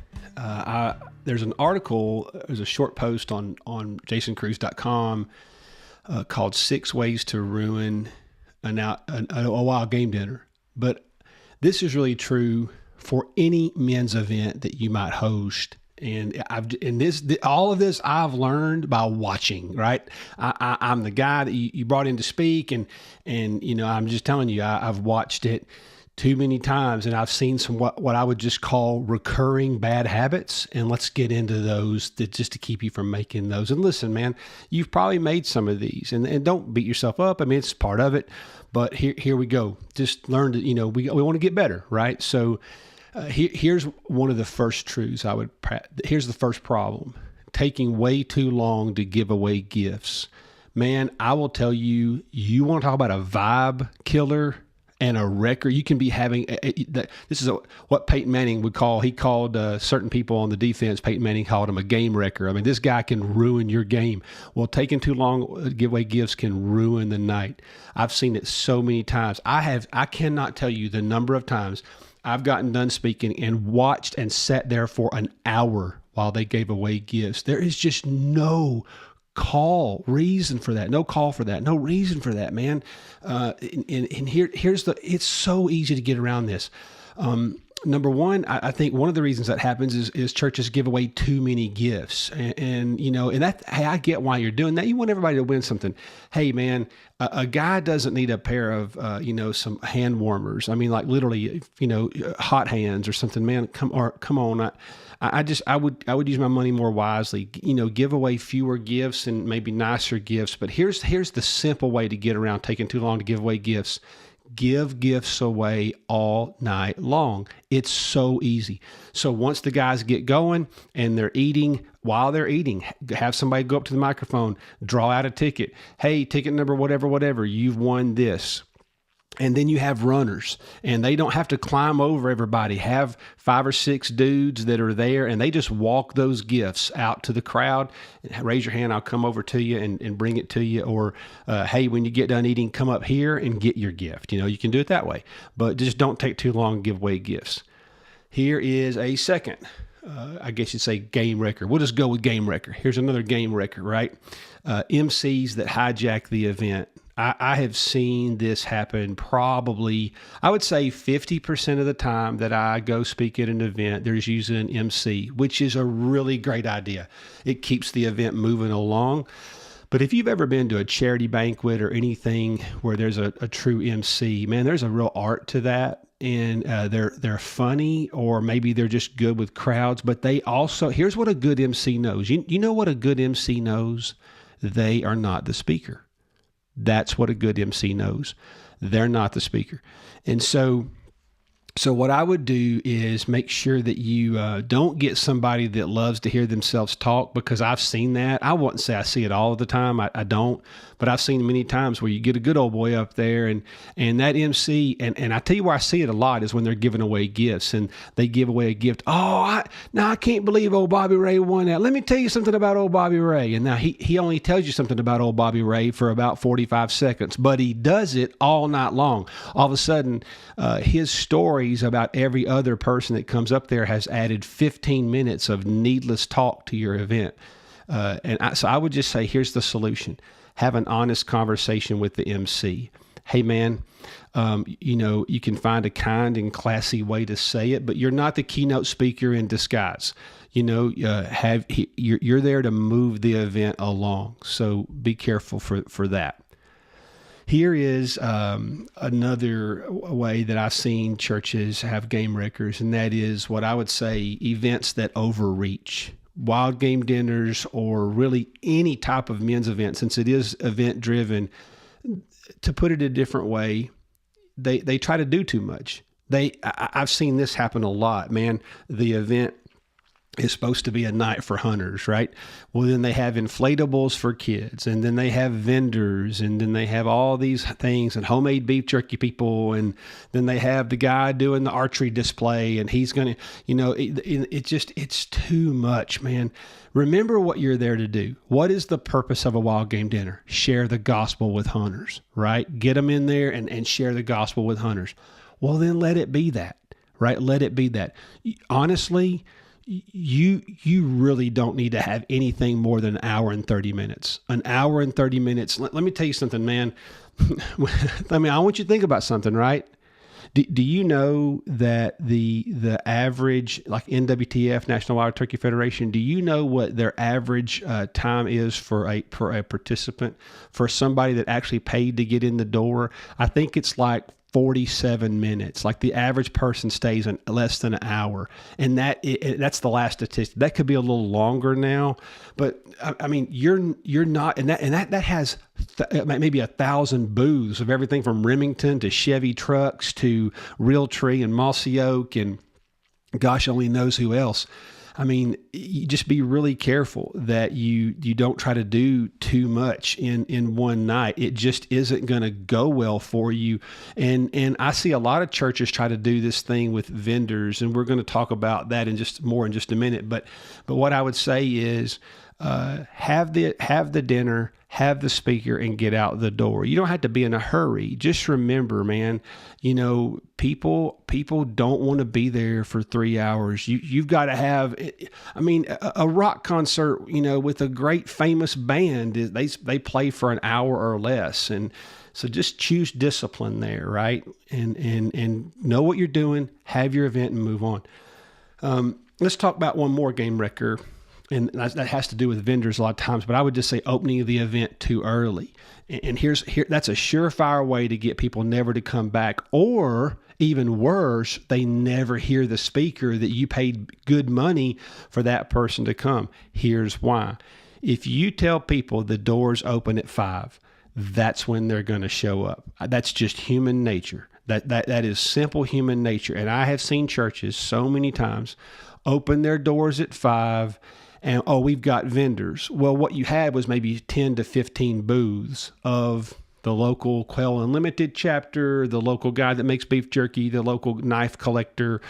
There's an article, there's a short post on jasoncruz.com called 6 Ways to Ruin a Wild Game Dinner. But this is really true for any men's event that you might host. And all of this I've learned by watching, right? I'm the guy that you brought in to speak, and I'm just telling you, I've watched it too many times, and I've seen some what I would just call recurring bad habits. And let's get into those just to keep you from making those. And listen, man, you've probably made some of these, and don't beat yourself up. I mean, it's part of it. But here we go. Just learn to, we want to get better, right? So. Here's one of the first truths here's the first problem: taking way too long to give away gifts. Man, I will tell you, you want to talk about a vibe killer and a wrecker. You can be having this is what Peyton Manning would call. He called certain people on the defense. Peyton Manning called him a game wrecker. I mean, this guy can ruin your game. Well, taking too long to give away gifts can ruin the night. I've seen it so many times. I cannot tell you the number of times I've gotten done speaking and watched and sat there for an hour while they gave away gifts. There is just no reason for that. No call for that. No reason for that, man. It's so easy to get around this. Number one, I think one of the reasons that happens is churches give away too many gifts. And that, hey, I get why you're doing that. You want everybody to win something. Hey, man, a guy doesn't need a pair of, some hand warmers. I mean, like literally, hot hands or something, man, come on. I would use my money more wisely, give away fewer gifts and maybe nicer gifts. But here's the simple way to get around taking too long to give away gifts. Give gifts away all night long. It's so easy. So once the guys get going and they're eating, while they're eating, have somebody go up to the microphone, draw out a ticket. Hey, ticket number, whatever, you've won this. And then you have runners, and they don't have to climb over everybody. Have 5 or 6 dudes that are there, and they just walk those gifts out to the crowd. Raise your hand, I'll come over to you and bring it to you. Or, hey, when you get done eating, come up here and get your gift. You can do it that way. But just don't take too long to give away gifts. Here is a second, I guess you'd say, game wrecker. We'll just go with game wrecker. Here's another game wrecker, right? MCs that hijack the event. I have seen this happen probably, I would say 50% of the time that I go speak at an event, there's usually an MC, which is a really great idea. It keeps the event moving along. But if you've ever been to a charity banquet or anything where there's a true MC, man, there's a real art to that. And they're funny, or maybe they're just good with crowds. But they also, here's what a good MC knows. You know what a good MC knows? They are not the speaker. That's what a good MC knows. They're not the speaker. And so what I would do is make sure that you don't get somebody that loves to hear themselves talk, because I've seen that. I wouldn't say I see it all the time. I don't, but I've seen many times where you get a good old boy up there and that MC, and I tell you where I see it a lot is when they're giving away gifts, and they give away a gift. Oh, I can't believe old Bobby Ray won that. Let me tell you something about old Bobby Ray. And now he only tells you something about old Bobby Ray for about 45 seconds, but he does it all night long. All of a sudden, his stories about every other person that comes up there has added 15 minutes of needless talk to your event. So I would just say, here's the solution. Have an honest conversation with the MC. Hey, man, you can find a kind and classy way to say it, but you're not the keynote speaker in disguise. You're there to move the event along. So be careful for that. Here is another way that I've seen churches have game wreckers, and that is what I would say events that overreach. Wild game dinners, or really any type of men's event, since it is event driven. To put it a different way, they try to do too much. I've seen this happen a lot, man. The event is supposed to be a night for hunters, right? Well, then they have inflatables for kids, and then they have vendors, and then they have all these things, and homemade beef jerky people, and then they have the guy doing the archery display, and he's going to, it's too much, man. Remember what you're there to do. What is the purpose of a wild game dinner? Share the gospel with hunters, right? Get them in there and share the gospel with hunters. Well, then let it be that, right? Let it be that. Honestly, you really don't need to have anything more than an hour and 30 minutes. An hour and 30 minutes. Let me tell you something, man. I want you to think about something, right? Do you know that the average, like NWTF, National Wild Turkey Federation, do you know what their average time is for a participant, for somebody that actually paid to get in the door? I think it's like 47 minutes. Like the average person stays in less than an hour. And that's the last statistic. That could be a little longer now, but I mean, you're not, and that has maybe 1,000 booths of everything from Remington to Chevy trucks to Realtree and Mossy Oak and gosh only knows who else. I mean, you just be really careful that you don't try to do too much in one night. It just isn't going to go well for you. And I see a lot of churches try to do this thing with vendors, and we're going to talk about that in just a minute. But what I would say is, have the dinner, have the speaker, and get out the door. You don't have to be in a hurry. Just remember, man, people don't want to be there for 3 hours. You've got to have, a rock concert, with a great famous band, they play for an hour or less. And so just choose discipline there, right? And know what you're doing, have your event, and move on. Let's talk about one more game wrecker. And that has to do with vendors a lot of times, but I would just say opening the event too early. And that's a surefire way to get people never to come back, or even worse, they never hear the speaker that you paid good money for that person to come. Here's why. If you tell people the doors open at 5, that's when they're going to show up. That's just human nature. That is simple human nature. And I have seen churches so many times open their doors at 5 and, we've got vendors. Well, what you had was maybe 10 to 15 booths of the local Quail Unlimited chapter, the local guy that makes beef jerky, the local knife collector.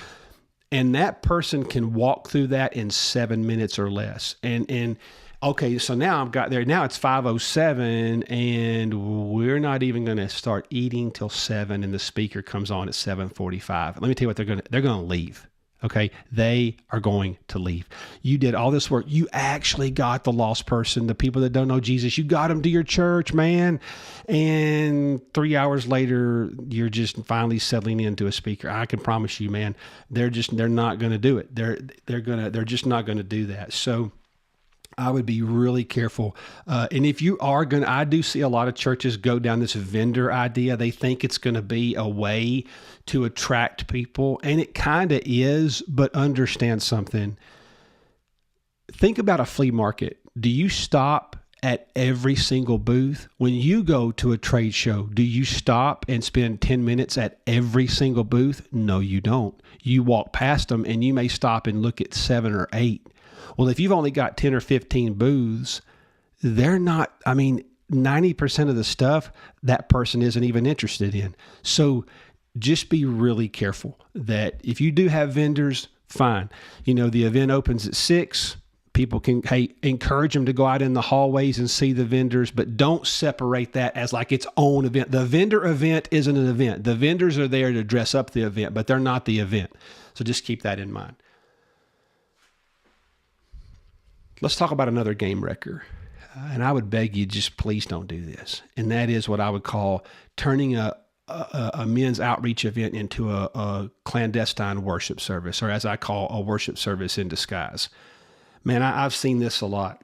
And that person can walk through that in 7 minutes or less. And okay, so now I've got there. Now it's 5:07, and we're not even going to start eating till 7, and the speaker comes on at 7:45. Let me tell you what they're going to leave. Okay, they are going to leave. You did all this work. You actually got the lost person, the people that don't know Jesus. You got them to your church, man. And 3 hours later, you're just finally settling into a speaker. I can promise you, man, they're not going to do it. They're just not going to do that. So I would be really careful. And if you are going to, I do see a lot of churches go down this vendor idea. They think it's going to be a way to attract people, and it kind of is, but understand something. Think about a flea market. Do you stop at every single booth? When you go to a trade show, do you stop and spend 10 minutes at every single booth? No, you don't. You walk past them, and you may stop and look at 7 or 8. Well, if you've only got 10 or 15 booths, they're not, 90% of the stuff that person isn't even interested in. So just be really careful that if you do have vendors, fine. The event opens at 6. People can, encourage them to go out in the hallways and see the vendors, but don't separate that as like its own event. The vendor event isn't an event. The vendors are there to dress up the event, but they're not the event. So just keep that in mind. Let's talk about another game wrecker. And I would beg you, just please don't do this. And that is what I would call turning a men's outreach event into a clandestine worship service, or as I call, a worship service in disguise. Man, I've seen this a lot.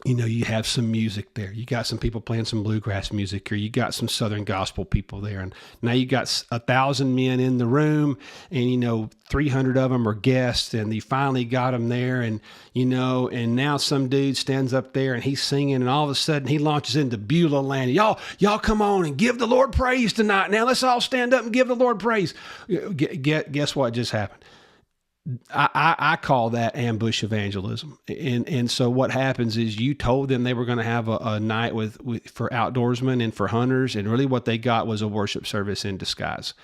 You have some music there. You got some people playing some bluegrass music, or you got some Southern gospel people there. And now you got 1,000 men in the room, and, 300 of them are guests, and you finally got them there. And, and now some dude stands up there and he's singing, and all of a sudden he launches into Beulah land. Y'all come on and give the Lord praise tonight. Now let's all stand up and give the Lord praise. Guess what just happened? I call that ambush evangelism. And so what happens is you told them they were going to have a night for outdoorsmen and for hunters. And really what they got was a worship service in disguise.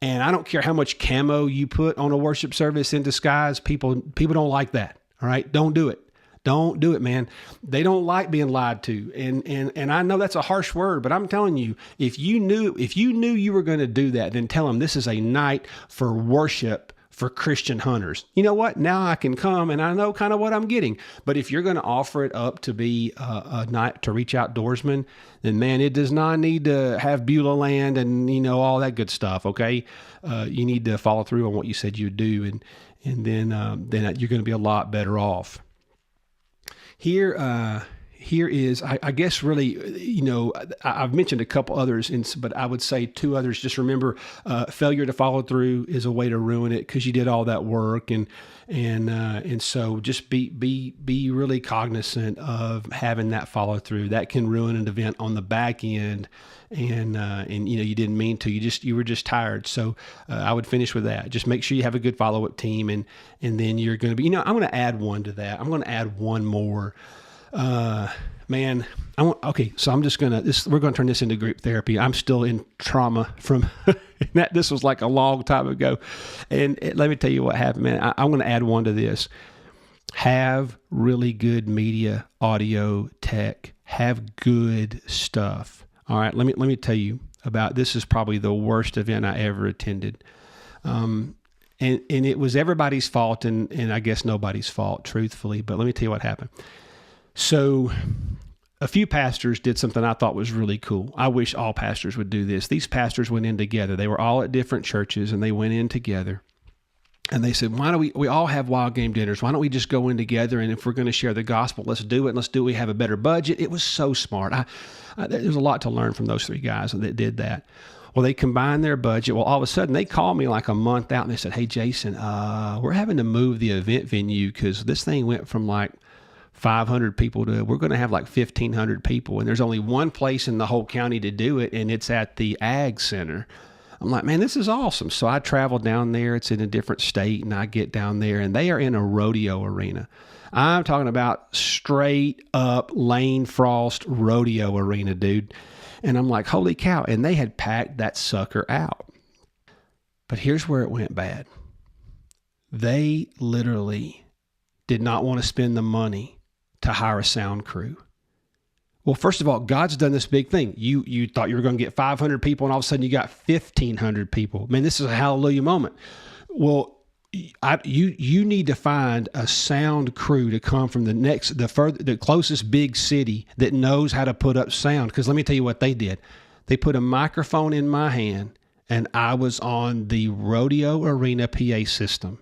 And I don't care how much camo you put on a worship service in disguise. People don't like that. All right. Don't do it. Don't do it, man. They don't like being lied to. And I know that's a harsh word, but I'm telling you, if you knew you were going to do that, then tell them this is a night for worship for Christian hunters. You know what? Now I can come and I know kind of what I'm getting. But if you're going to offer it up to be a night to reach outdoorsmen, then man, it does not need to have Beulah land and, all that good stuff. Okay. You need to follow through on what you said you'd do. And then you're going to be a lot better off. Here is, I guess, really, I've mentioned a couple others, but I would say 2 others. Just remember, failure to follow through is a way to ruin it because you did all that work, and so just be really cognizant of having that follow through. That can ruin an event on the back end, and you didn't mean to. You were just tired. So I would finish with that. Just make sure you have a good follow up team, and then you're going to be. I'm going to add one to that. I'm going to add one more. Man, so I'm just we're going to turn this into group therapy. I'm still in trauma from that. This was like a long time ago. And let me tell you what happened, man. I'm going to add one to this. Have really good media, audio, tech, have good stuff. All right. Let me tell you about, this is probably the worst event I ever attended. And it was everybody's fault and I guess nobody's fault, truthfully, but let me tell you what happened. So a few pastors did something I thought was really cool. I wish all pastors would do this. These pastors went in together. They were all at different churches and they went in together. And they said, why don't we all have wild game dinners? Why don't we just go in together? And if we're going to share the gospel, let's do it. Let's do it. We have a better budget. It was so smart. There's a lot to learn from those 3 guys that did that. Well, they combined their budget. Well, all of a sudden they called me like a month out and they said, hey, Jason, we're having to move the event venue because this thing went from like 500 people to, we're going to have like 1,500 people. And there's only one place in the whole county to do it. And it's at the Ag Center. I'm like, man, this is awesome. So I travel down there. It's in a different state. And I get down there and they are in a rodeo arena. I'm talking about straight up Lane Frost rodeo arena, dude. And I'm like, holy cow. And they had packed that sucker out. But here's where it went bad. They literally did not want to spend the money to hire a sound crew. Well, first of all, God's done this big thing. You thought you were going to get 500 people and all of a sudden you got 1,500 people. Man, this is a hallelujah moment. Well, you need to find a sound crew to come from the closest big city that knows how to put up sound. Because let me tell you what they did. They put a microphone in my hand, and I was on the rodeo arena PA system.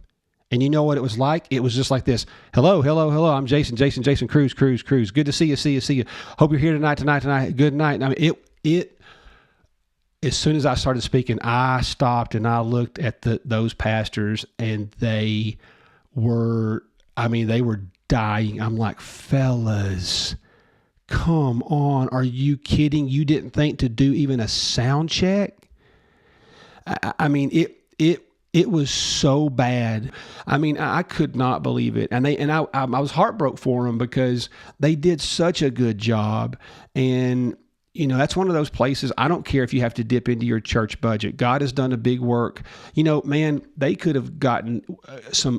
And you know what it was like? It was just like this. Hello, hello, hello. I'm Jason, Cruz. Good to see you. Hope you're here tonight. Good night. I mean, it. As soon as I started speaking, I stopped and I looked at those pastors, and they were dying. I'm like, fellas, come on. Are you kidding? You didn't think to do even a sound check? I mean, it was so bad. I mean, I could not believe it. And I was heartbroken for them because they did such a good job. And, you know, that's one of those places. I don't care if you have to dip into your church budget. God has done a big work. You know, man, they could have gotten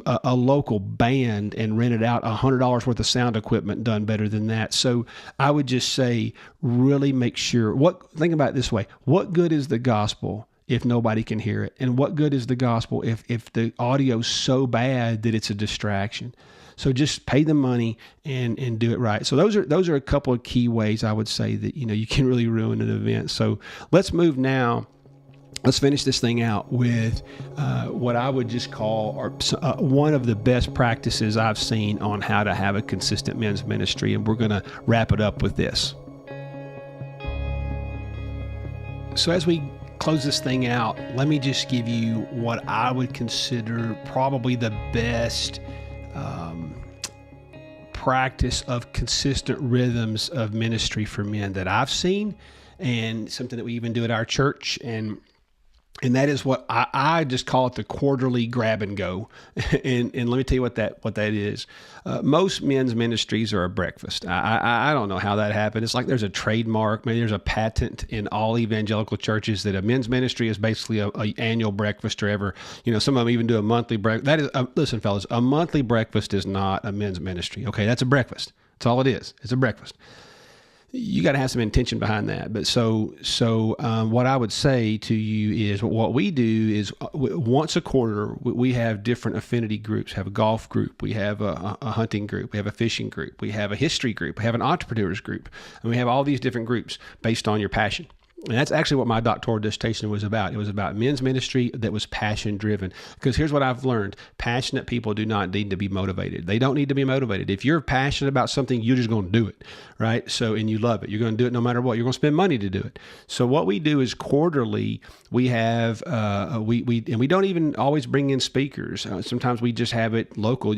a local band and rented out $100 worth of sound equipment, done better than that. So I would just say, really make sure. Think about it this way. What good is the gospel if nobody can hear it? And what good is the gospel if the audio's so bad that it's a distraction? So just pay the money and do it right. So those are a couple of key ways I would say that, you know, you can really ruin an event. So let's move now. Let's finish this thing out with what I would just call one of the best practices I've seen on how to have a consistent men's ministry. And we're going to wrap it up with this. So as we close this thing out, let me just give you what I would consider probably the best practice of consistent rhythms of ministry for men that I've seen, and something that we even do at our church. And that is what I just call it, the quarterly grab and go. and let me tell you what that is. Most men's ministries are a breakfast. I don't know how that happened. It's like there's a trademark, maybe there's a patent in all evangelical churches that a men's ministry is basically a annual breakfast, or ever, you know, some of them even do a monthly breakfast. That is, listen, fellas, a monthly breakfast is not a men's ministry. Okay, that's a breakfast. That's all it is. It's a breakfast. You got to have some intention behind that. But so what I would say to you is, what we do is once a quarter, we have different affinity groups. We have a golf group. We have a hunting group. We have a fishing group. We have a history group. We have an entrepreneurs group. And we have all these different groups based on your passion. And that's actually what my doctoral dissertation was about. It was about men's ministry that was passion driven. Because here's what I've learned. Passionate people do not need to be motivated. They don't need to be motivated. If you're passionate about something, you're just going to do it, right? So, and you love it. You're going to do it no matter what. You're going to spend money to do it. So what we do is quarterly, we have, and we don't even always bring in speakers. Sometimes we just have it local.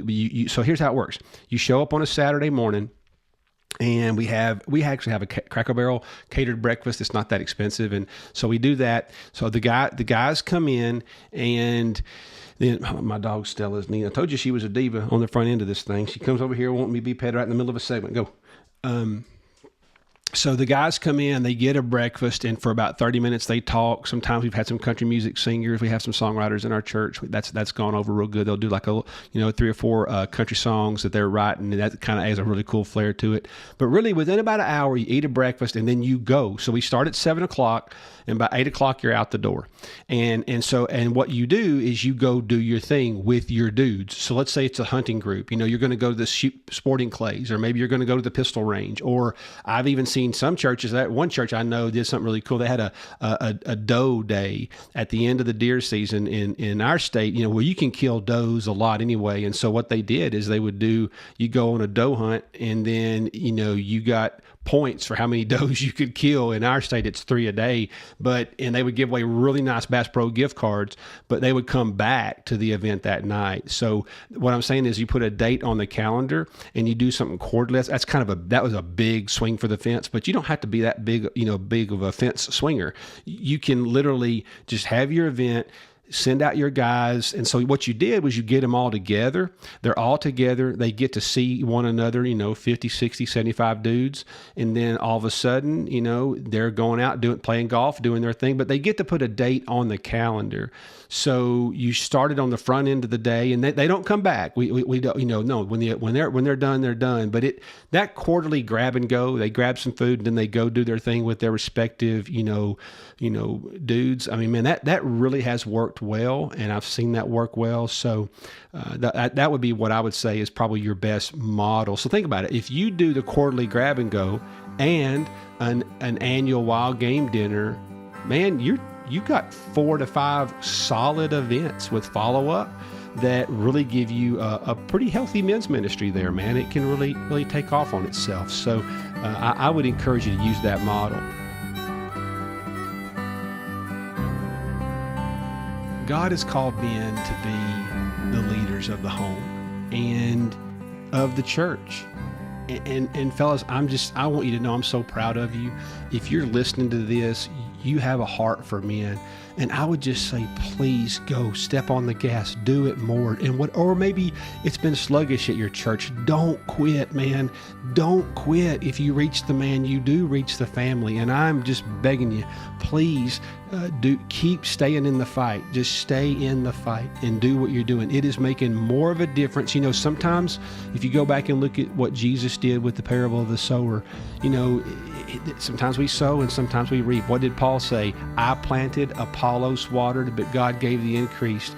So here's how it works. You show up on a Saturday morning, and we actually have a Cracker Barrel catered breakfast. It's not that expensive. And so we do that. So the guys come in, and then my dog Stella's neat. I told you she was a diva on the front end of this thing. She comes over here wanting me to be pet right in the middle of a segment. Go. So the guys come in, they get a breakfast, and for about 30 minutes they talk. Sometimes we've had some country music singers. We have some songwriters in our church. That's gone over real good. They'll do like 3 or 4 country songs that they're writing, and that kind of adds a really cool flair to it. But really, within about an hour, you eat a breakfast, and then you go. So we start at 7 o'clock, and by 8 o'clock you're out the door. And what you do is you go do your thing with your dudes. So let's say it's a hunting group. You're going to go to the sporting clays, or maybe you're going to go to the pistol range. Or I've even seen some churches. That one church I know did something really cool. They had a doe day at the end of the deer season in our state, where you can kill does a lot anyway. And so what they did is you go on a doe hunt, and then, you got points for how many does you could kill. In our state, it's 3 a day, and they would give away really nice Bass Pro gift cards, but they would come back to the event that night. So what I'm saying is, you put a date on the calendar and you do something quarterly. That's that was a big swing for the fence, but you don't have to be that big of a fence swinger. You can literally just have your event, send out your guys. And so what you did was you get them all together. They're all together. They get to see one another, 50, 60, 75 dudes. And then all of a sudden, they're going out, playing golf, doing their thing, but they get to put a date on the calendar. So you started on the front end of the day, and they don't come back. We don't, no, when they're done, they're done. But that quarterly grab and go, they grab some food and then they go do their thing with their respective, dudes. I mean, man, that really has worked well, and I've seen that work well. So that would be what I would say is probably your best model. So think about it. If you do the quarterly grab and go and an annual wild game dinner, man, you got 4 to 5 solid events with follow-up that really give you a pretty healthy men's ministry there, man. It can really take off on itself. So I would encourage you to use that model. God has called men to be the leaders of the home and of the church. And fellas, I want you to know I'm so proud of you. If you're listening to this, you have a heart for men. And I would just say, please go step on the gas, do it more. Or maybe it's been sluggish at your church. Don't quit, man. Don't quit. If you reach the man, you do reach the family. And I'm just begging you, please keep staying in the fight. Just stay in the fight and do what you're doing. It is making more of a difference. Sometimes if you go back and look at what Jesus did with the parable of the sower, sometimes we sow and sometimes we reap. What did Paul say? I planted, Apollos watered, but God gave the increase.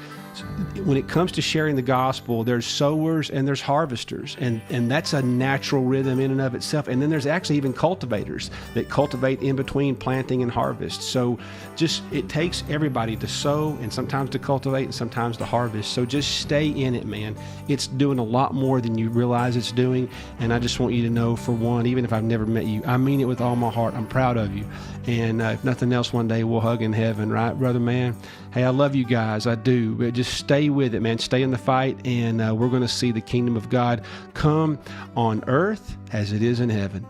When it comes to sharing the gospel, there's sowers and there's harvesters, and that's a natural rhythm in and of itself. And then there's actually even cultivators that cultivate in between planting and harvest. So it takes everybody to sow and sometimes to cultivate and sometimes to harvest. So just stay in it, man. It's doing a lot more than you realize it's doing. And I just want you to know, for one, even if I've never met you, I mean it with all my heart. I'm proud of you. And if nothing else, one day we'll hug in heaven, right, brother, man? Hey, I love you guys. I do. But just stay with it, man. Stay in the fight, and we're going to see the kingdom of God come on earth as it is in heaven.